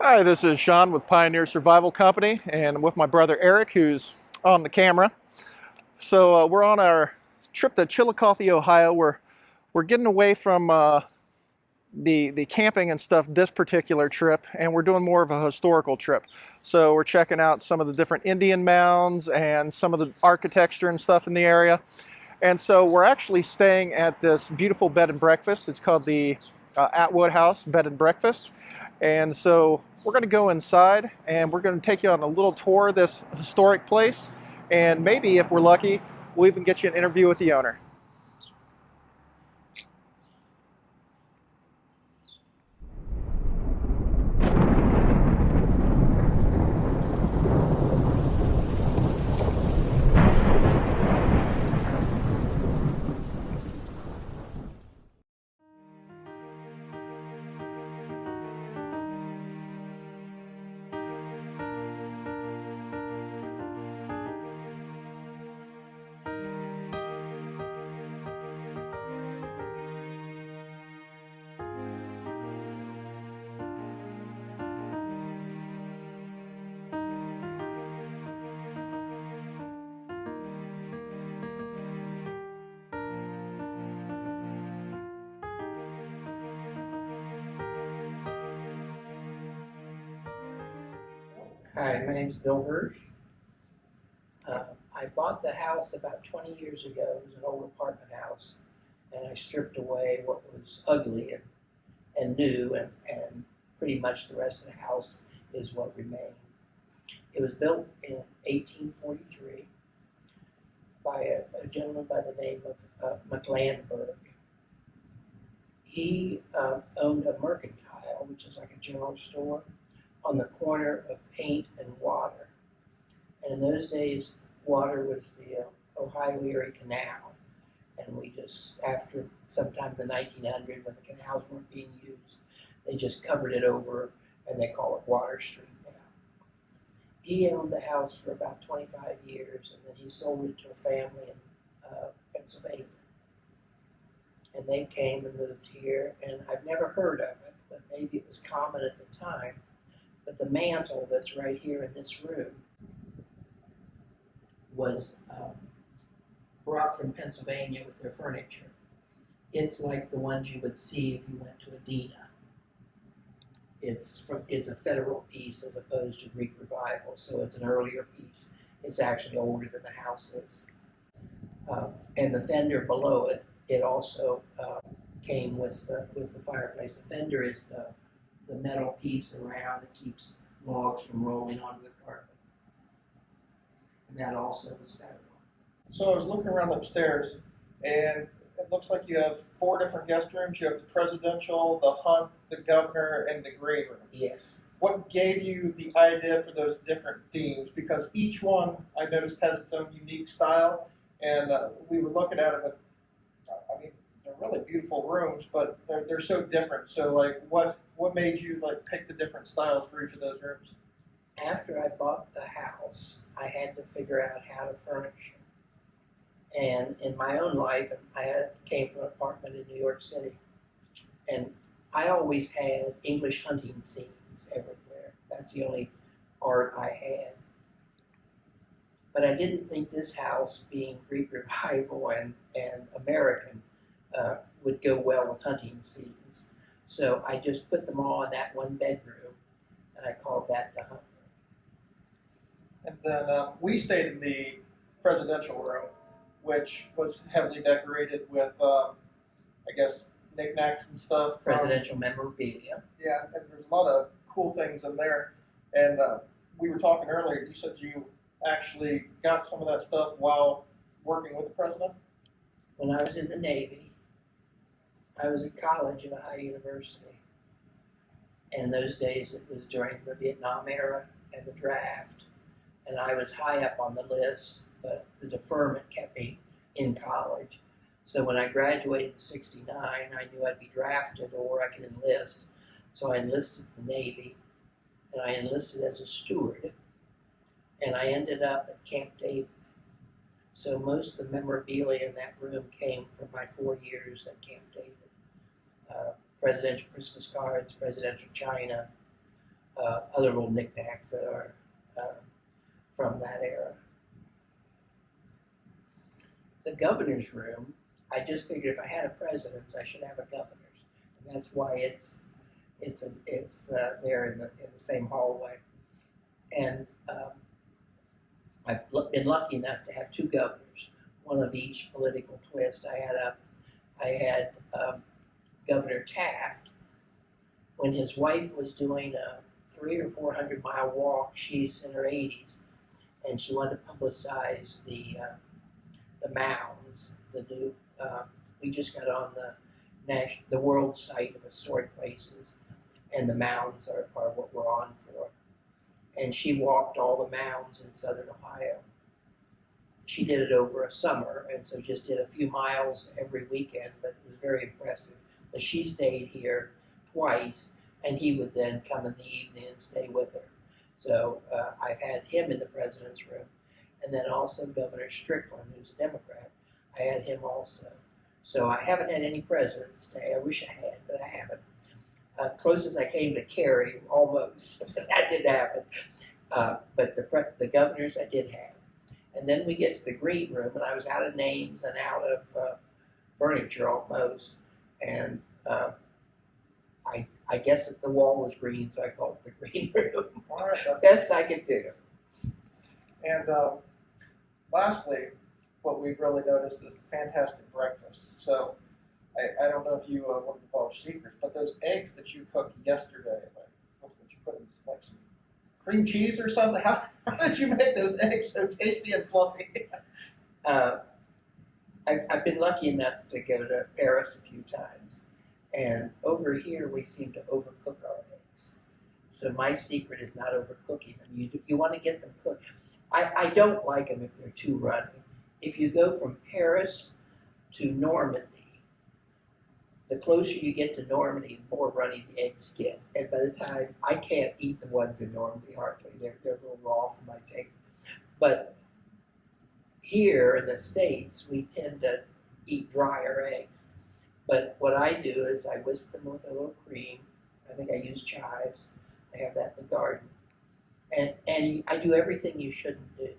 Hi, this is Sean with Pioneer Survival Company, and I'm with my brother Eric, who's on the camera. So we're on our trip to Chillicothe, Ohio. We're getting away from the camping and stuff this particular trip, and we're doing more of a historical trip. So we're checking out some of the different Indian mounds and some of the architecture and stuff in the area. And so we're actually staying at this beautiful bed and breakfast. It's called the Atwood House Bed and Breakfast. And so we're going to go inside and we're going to take you on a little tour of this historic place. And maybe, if we're lucky, we'll even get you an interview with the owner. Hi, my name is Bill Hirsch. I bought the house about 20 years ago. It was an old apartment house, and I stripped away what was ugly and new, and pretty much the rest of the house is what remained. It was built in 1843 by a gentleman by the name of McLandberg. He owned a mercantile, which is like a general store, on the corner of Paint and Water. And in those days, water was the Ohio Erie Canal. And we just, after sometime in the 1900s, when the canals weren't being used, they just covered it over and they call it Water Street now. He owned the house for about 25 years, and then he sold it to a family in Pennsylvania. And they came and moved here, and I've never heard of it, but maybe it was common at the time. But the mantle that's right here in this room was brought from Pennsylvania with their furniture. It's like the ones you would see if you went to Adena. It's a federal piece as opposed to Greek Revival, so it's an earlier piece. It's actually older than the house is. And the fender below it, it also came with the fireplace. The fender is the metal piece around that keeps logs from rolling onto the carpet. And that also is federal. So I was looking around upstairs, and it looks like you have 4 different guest rooms. You have the presidential, the hunt, the governor, and the green room. Yes. What gave you the idea for those different themes? Because each one, I noticed, has its own unique style, and we were looking at it. I mean, they're really beautiful rooms, but they're so different. So, like, what made you like pick the different styles for each of those rooms? After I bought the house, I had to figure out how to furnish it. And in my own life, came from an apartment in New York City, and I always had English hunting scenes everywhere. That's the only art I had. But I didn't think this house, being Greek Revival and American, would go well with hunting scenes. So I just put them all in that one bedroom, and I called that the hunt room. And then we stayed in the presidential room, which was heavily decorated with, I guess, knickknacks and stuff. Presidential memorabilia. Yeah, and there's a lot of cool things in there. And we were talking earlier, you said you actually got some of that stuff while working with the president? When I was in the Navy, I was at college at Ohio University. And in those days, it was during the Vietnam era and the draft. And I was high up on the list, but the deferment kept me in college. So when I graduated in '69, I knew I'd be drafted or I could enlist. So I enlisted in the Navy, and I enlisted as a steward, and I ended up at Camp David. So most of the memorabilia in that room came from my 4 years at Camp David. Presidential Christmas cards, presidential china, other little knickknacks that are from that era. The governor's room, I just figured if I had a president's, I should have a governor's, and that's why it's there in the same hallway. And I've been lucky enough to have two governors, one of each political twist. I had Governor Taft when his wife was doing a 300 or 400 mile walk. She's in her 80s, and she wanted to publicize the mounds. The new we just got on the world site of historic places, and the mounds are what we're on for. And she walked all the mounds in southern Ohio. She did it over a summer, and so just did a few miles every weekend, but it was very impressive. But she stayed here twice, and he would then come in the evening and stay with her. So I've had him in the president's room, and then also Governor Strickland, who's a Democrat. I had him also. So I haven't had any presidents stay. I wish I had, but I haven't. Closest I came to Kerry, almost, but that didn't happen. But the governors I did have. And then we get to the green room, and I was out of names and out of furniture almost. And I guess that the wall was green, so I called it the green room. All right. Best I could do. And lastly, what we've really noticed is the fantastic breakfast. So I don't know if you want to divulge secrets, but those eggs that you cooked yesterday, like, what did you put in? Like some cream cheese or something? How did you make those eggs so tasty and fluffy? I've been lucky enough to go to Paris a few times, and over here we seem to overcook our eggs. So my secret is not overcooking them. You want to get them cooked. I don't like them if they're too runny. If you go from Paris to Normandy, the closer you get to Normandy, the more runny the eggs get. And by the time, I can't eat the ones in Normandy hardly. They're a little raw for my taste. But here in the States, we tend to eat drier eggs. But what I do is I whisk them with a little cream. I think I use chives. I have that in the garden. And I do everything you shouldn't do.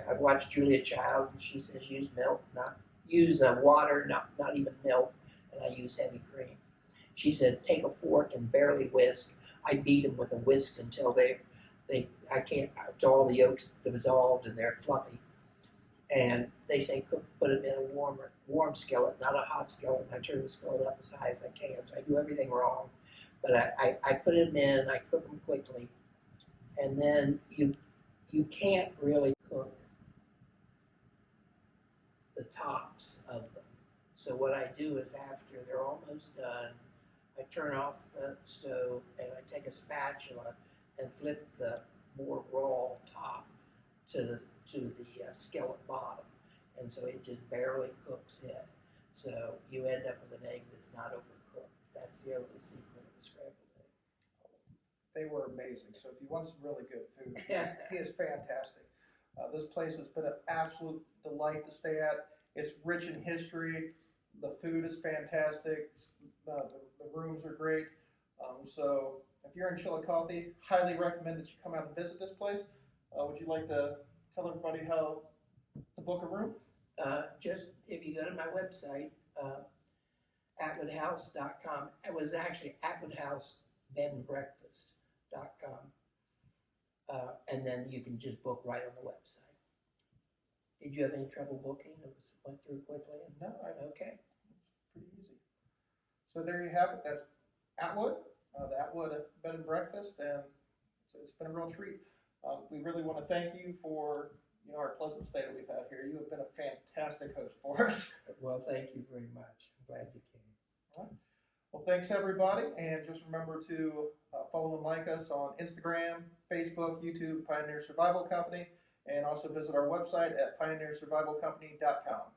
I've watched Julia Child, and she says use milk, not use water, not even milk. And I use heavy cream. She said, take a fork and barely whisk. I beat them with a whisk until all the yolks dissolved and they're fluffy. And they say put them in a warm skillet, not a hot skillet. I turn the skillet up as high as I can, so I do everything wrong. But I put them in, I cook them quickly, and then you can't really cook the tops of them. So what I do is after they're almost done, I turn off the stove and I take a spatula and flip the more raw top to the skillet bottom. And so it just barely cooks in. So you end up with an egg that's not overcooked. That's the only secret of the scrambled egg. They were amazing. So if you want some really good food, he is fantastic. This place has been an absolute delight to stay at. It's rich in history. The food is fantastic. The rooms are great. So if you're in Chillicothe, highly recommend that you come out and visit this place. Would you like to tell everybody how to book a room? Just if you go to my website, atwoodhouse.com. It was actually atwoodhousebedandbreakfast.com. And then you can just book right on the website. Did you have any trouble booking? It went through quickly? No, okay. Pretty easy. So there you have it. That's Atwood, the Atwood Bed and Breakfast, and it's been a real treat. We really want to thank you for our pleasant stay that we've had here. You have been a fantastic host for us. Well, thank you very much. I'm glad you came. All right. Well, thanks everybody, and just remember to follow and like us on Instagram, Facebook, YouTube, Pioneer Survival Company, and also visit our website at pioneersurvivalcompany.com.